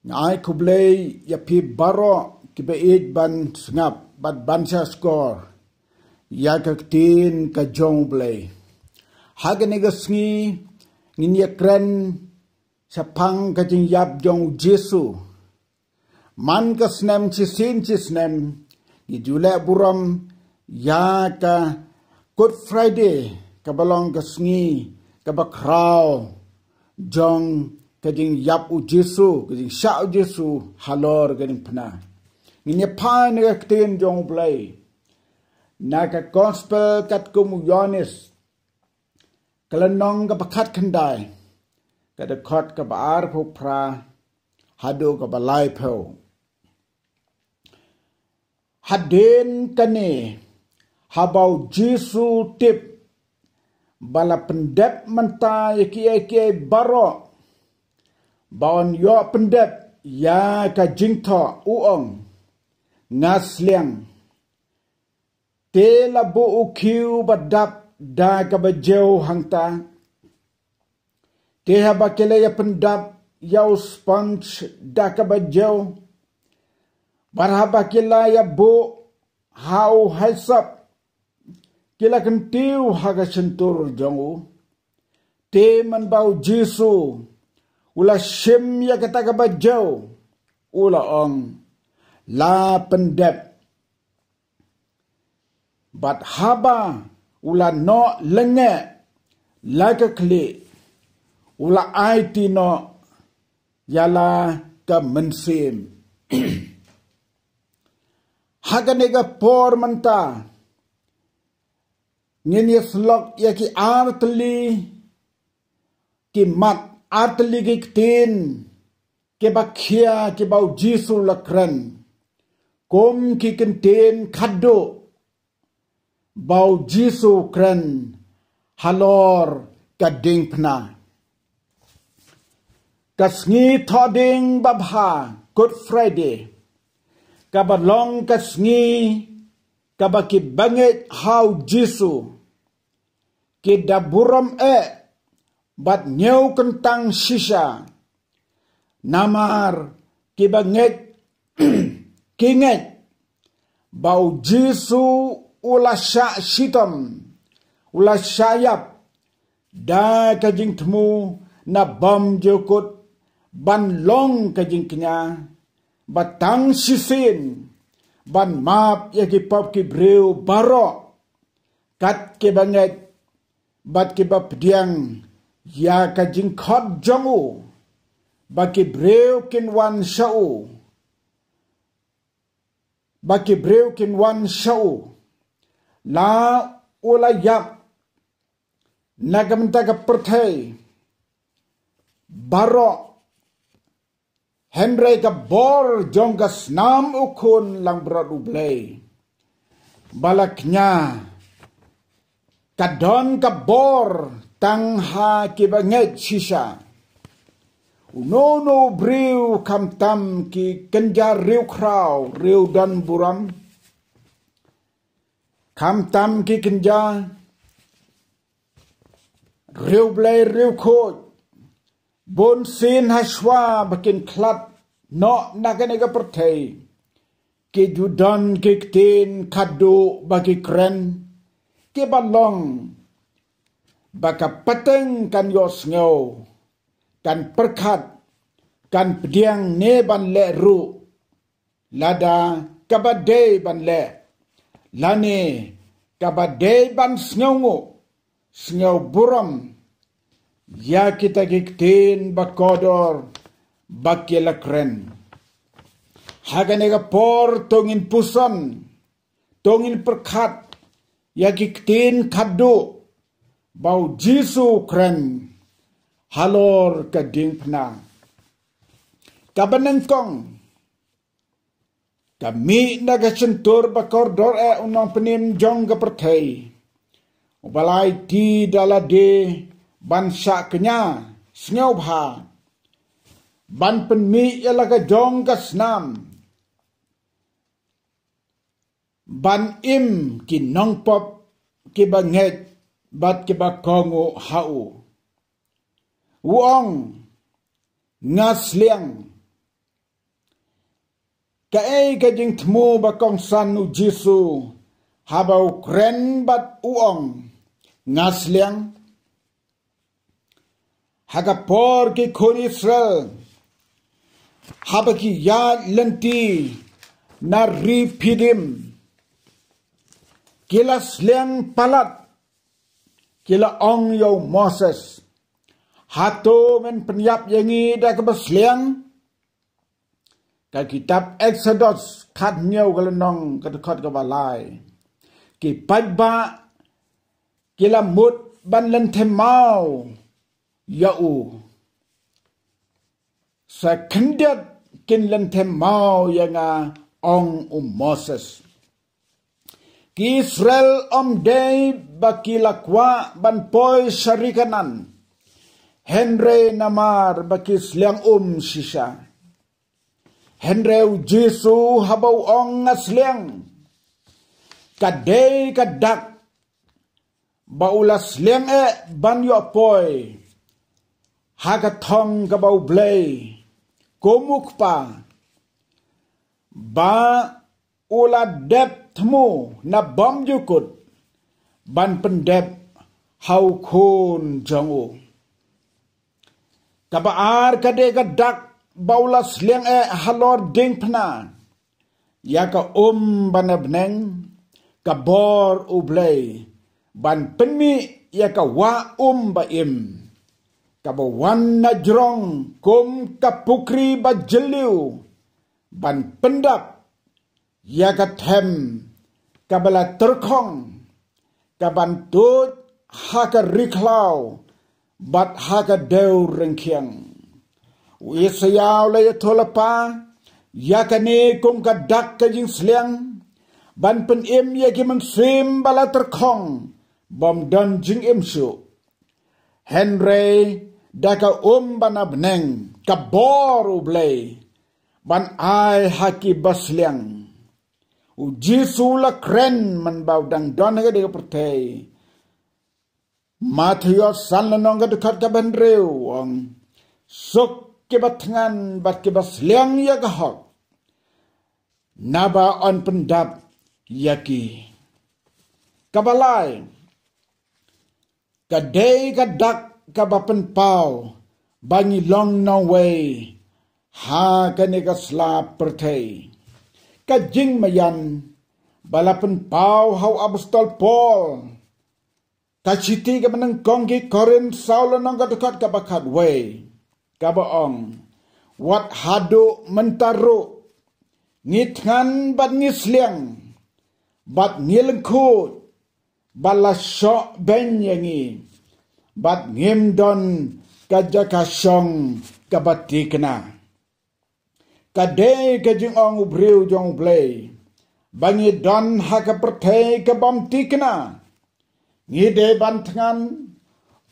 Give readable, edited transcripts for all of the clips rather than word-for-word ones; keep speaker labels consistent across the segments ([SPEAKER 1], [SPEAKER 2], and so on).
[SPEAKER 1] Ngai kublay ya pi baro ki be it ban ngap bat ban sa score ya ka tin ka jong blay hagane ga sngi ngin ya kren sa pang ka jing yap jong Jesu man ka snem chi sin chi snem ni jule buram ya ka Good Friday ka balong ka sngi ka ba kraw jong ka jing yap u Jesu ka jing sha u Jesu halor ka jing pna ngin ya pa ne ka tin jong blay na ka gospel kat kum Yohanes kalanong ka pakat kandai ka de khot ka baar phu pra hado ka balai pho haden kane habau Jesu tip bala pendep menta yaki baro baon yo pendep ya ka jingtho uong ngasliang te labu ukiu badap da ka bajeu hangta te habakele ya pendap yau sponge da ka bajeu barhabakela ya bu hau haisap kila kentiu haga sentur jongu te man bau Jesu ula shem ya kata ka bajau ula ong la pendep bat haba ula no lenge la ka kli ula aiti no yala ka mensim haga nega por manta ngin yeslok yaki artli ki mat artli ki tin ke bakhia ke bau Jesu lakran kom ki kenten khaddo bau Jesu kran halor kading pna kasngi thoding babha Good Friday kabalong kasngi kabaki banget how Jesu ke daburam bat nyau kentang shisha namar ke banget kinget bau Jesu ula sya shitam ula syayap da kajing temu na bam jokut ban long kajing kenya batang sisin ban map ya ki pop ki breu baro kat ke banget bat ki bap diang ya ka jing khot jongu ba ki breu kin wan shau ba ki breu kin wan shau la ula yap nagamta ka perthai baro Henry ka bor jonggas nam ukun lang brad ublay balaknya kadon ka bor tang ha kibanget shisha unono briu kam tam ki kenjar riu kraw riu dan buram kam tam ki kenja riu blay riu khoj bon sin hashwa bakin klat no naganega perthai ke judan ke tin khadu bagi kren ke balong baka pateng kan yos ngau kan perkhat kan pediang ne ban le ru lada kabade ban le lane kabade ban snau buram ya kita giktin bakodor bakela kren haganega por tongin pusan tongin perkhat ya giktin khadu bau Jesu kren halor kading pna kabanang kong kami nagasentur bakordor unang penim jong ka perthai ubalai ti dalade ban sya kenya sneu bha ban penmi yalaga jong ka snam ban im ki nong pop ki banget bat ki bakongo hau uong ngasliang Kae ka jing tmu ba kong san u Jisu habau kren bat uong ngasliang hagapor ki kon Israel habaki ya lenti na ripidim kila sliang palat kila ong yo Moses hato men penyap yangi da kebasliang ka kitab Exodus khat nhiều ka lanong ka khot ka balai ki pajba kila mut ban len themau yau sa kendet kin len themau yanga ong Moses ki Israel day bakila kwa ban poi syarikanan Henry namar bakis liang shisha Henry Jisu habau ong ngasliang kadai kadak baulas liang ban yo poi hagathong kabau blay komuk pa ba ula dep thmu na bom yukut ban pendep hau khun jongu kabaar kadai kadak baulas liang halor ding pna yaka banabneng kabor ublay ban penmi yaka wa baim kabawan na jrong kum kapukri bajeliu ban pendak yaka them kabala terkong kaban tut haka riklau bat haka deu rengkiang Wisayau laya tolapa yakane kum kadak kajing sliang ban pen im yaki mengsim bala terkong bom don jing imsu Henry daka banabneng kabor ublay ban ai haki basliang Jisu la kren man baudang don ga de pertei Matius san lanong ga dekat ka bandreu wong sok kebatngan bat kebasliang ya gahok naba on pendap yaki kabalai kadai kadak kabapen pau bangi long no way ha kanega slap pertei kajing mayan balapen pau hau apostol Paul kachiti ka meneng kongki korin Saul nang kadekat kabakat way kabaong wat hadu mentaru ngitngan bat ngisliang bat ngilengkut balasok ben yangi bat ngimdon kajakasong kabatikna kadai kajing ong ubriu jong blay bangi don haka pertei kabamtikna ngide bantangan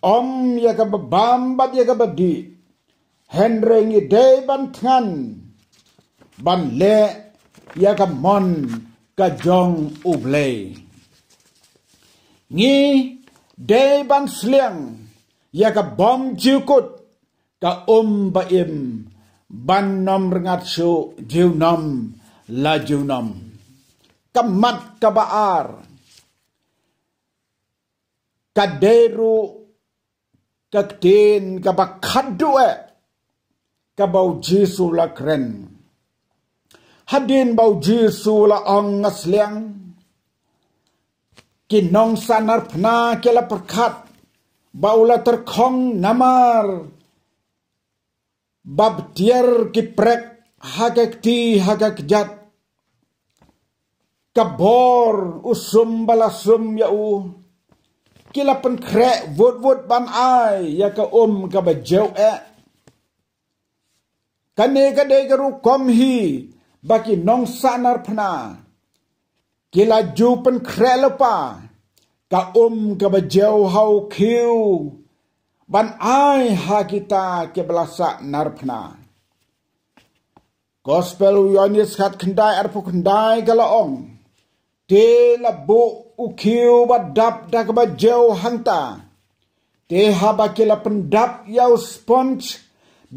[SPEAKER 1] om yaka babam bat yaka badi Henry ngide bantangan ban le yaka mon kajong ublay ngi de ban sliang yaka bom jukut ka baim ban nom rengat su jiunom la jiunom kamat kabaar kaderu kaktin kabakadue kabau Jisu la kren hadin bau Jisu la ong ngasliang kinong sanar pna kela perkat baula terkong namar bab tier kiprek hagakti hagakjat kabor usum balasum yau kila penkrek vot ban ai ya ka kabajau kane kadai garu komhi baki nong sanar pna kila ju penkrek lepa ka kabajau hau kiu ban ai ha kita ke belasa narpna gospel yonis khat khandai arpu khandai galaong te labu ukiu badap da kabajau hanta te habakila pendap yau sponge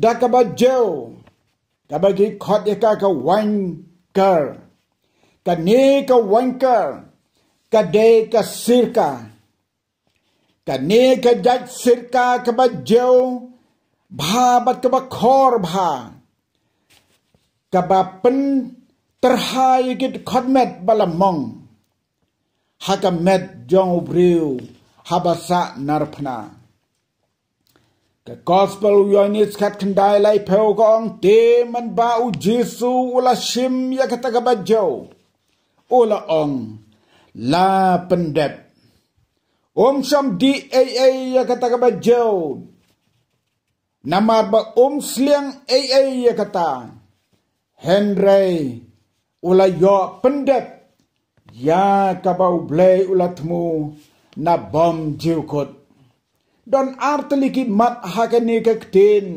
[SPEAKER 1] da kabajau kabagi khot yaka ka wine ker ka ne ka wanker ka de ka sirka ka ne ka jaj sirka ka ba jau bha bat ka ba khor bha ka ba pen terhai git khotmet balamong hakamet jong briu habasa narpna ka gospel unit kat kendai lai peu gong te man ba u Jesu ula shim ya kata ka ba jau ula ong la pendep sham di ya kata ka ba jau nama ba sliang ya kata Henry ula yo pendep ya kabau blay ulatmu na bom jiukot don arteliki mat hakani kektin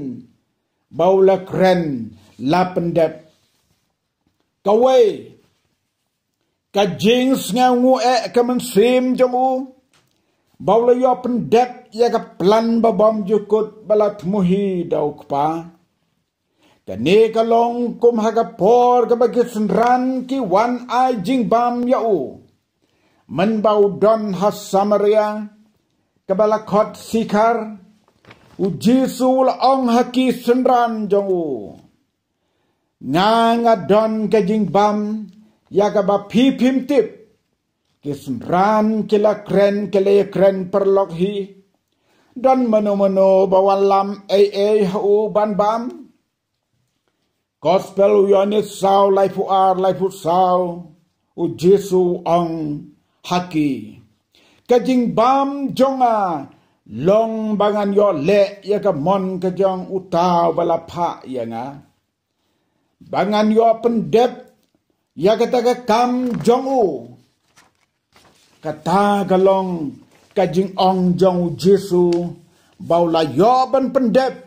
[SPEAKER 1] baula kren la pendep kawe ka jings ngangu kamen sim jamu baula yo pendep ya ka plan ba bom jiukot balatmu hi daukpa kani kalong kum hagapor kabagitsen ran ki wan ai jing bam yau man bau don has Samaria kabala khot sikar u Jesu la ong haki senran jong u nga don ka jing bam ya ka ba phi phim tip ki senran ki la kren perlok hi don mano bawalam hu ban bam Gospel unit sao lai fu sao u Jesu ong haki kajing bam jonga long bangan yo le ya ka mon ka jong utau bala pha ya nga bangan yo pendep ya kata ka kam jong u kata galong kajing ong jong u Jesu baula yo ban pendep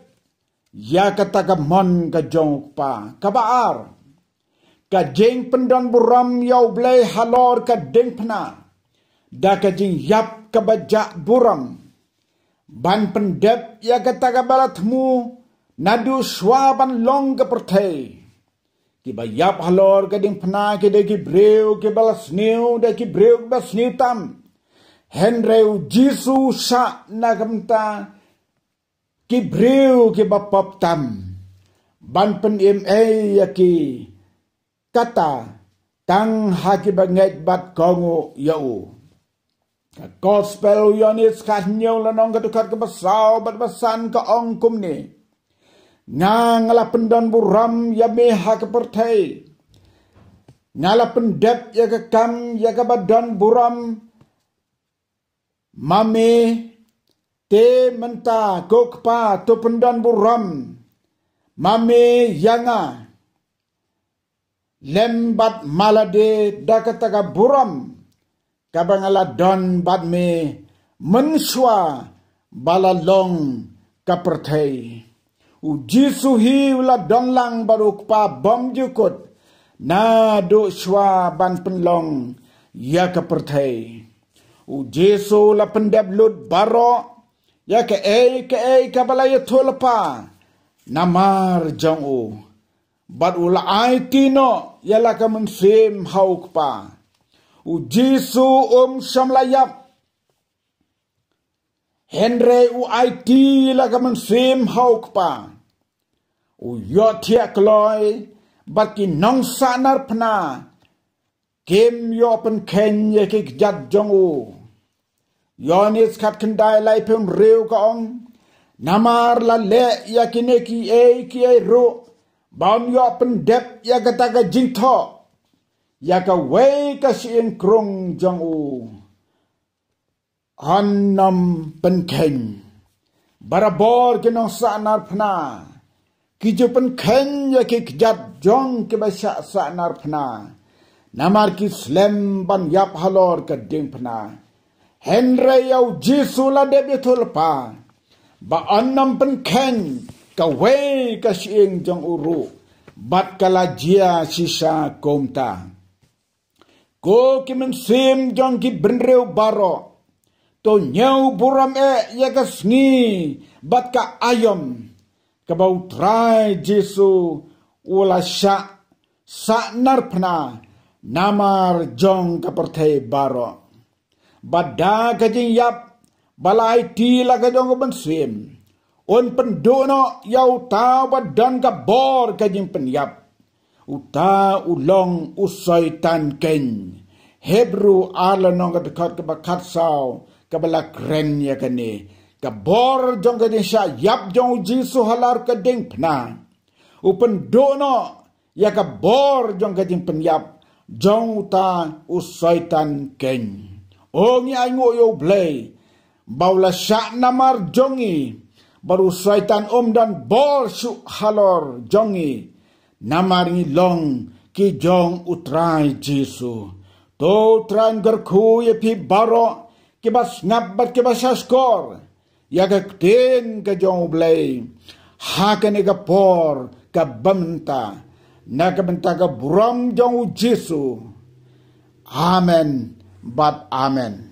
[SPEAKER 1] ya kata ka mon ka jong pa kabaar ka jeng pendon buram yau blay halor ka deng pna da ka jing yap ka baja buram ban pendep ya kata ka balatmu nadu swaban long ka perthai ki ba yap halor ka deng pna ki de ki breu ki balas new de ki breu bas new tam henreu Jesu sa na kamta ki breu ki bapap tam ban pen ya ki kata tang haki banget bat kongo yau gospel unit kat nyau lanong katukat ke basau bat basan ka ong kum ni ngala pendon buram ya me hak pertai ngala pendep ya ke kam ya ke badon buram mame te menta kokpa to pendon buram mame yanga lembat malade dakataga buram kabangala don bad me menswa balalong kaperthai u Jesu hi ula don lang baruk pa bom jukut na do shwa ban penlong ya kaperthai u Jesu la pendep lut baro ya ke kabala ya tholpa namar jong u bat ula ai tino yala ka mensim hauk pa u Jesu samlayap Henry u ai ti la ka mensim hauk pa u yo thia kloi bat ki nong sanar pna kem yo pen ken ye ki jat jong u yonis khat kendai lai pem reu ka ong namar la le ya kineki ki ro baun yo pendep ya kata ka jingtho ya ka wei ka sieng krong jong u annam penken barabor ke nong sanar phna ki jo penken ya ki jat jong ke basa sanar phna namar ki slem ban yap halor ka ding phna Henry yau Jesu la de betul pa ba annam penken ka wei ka sieng jong uru bat kala jia sisa komta ko kimen sim jong ki brenreu baro to nyau buram ya ka sngi bat ka ayom ka bau trai Jesu ula sha saknar pna namar jong kaporte baro bada kajing yap balai ti la kajong ban swim on pendono yau ta badan ka bor kajing penyap uta ulong usai tan ken Hebrew ala nong ka dekat ka bakat sao ka balak ren ya kani ka bor jong kajing sya yap jong jisu halar kajing pna upen dono ya ka bor jong kajing penyap jong uta usai tan ken ongi ay ngoyo blay baula syak namar jongi baru syaitan dan bor su halor jongi namar ngilong ki jong utrai Jisu to tran gerku ye pi baro ki bas ngabat ki bas skor ya ka ten ka jong blay ha ka ne ka por ka bamta na ka benta ka buram jong Jisu amen but amen.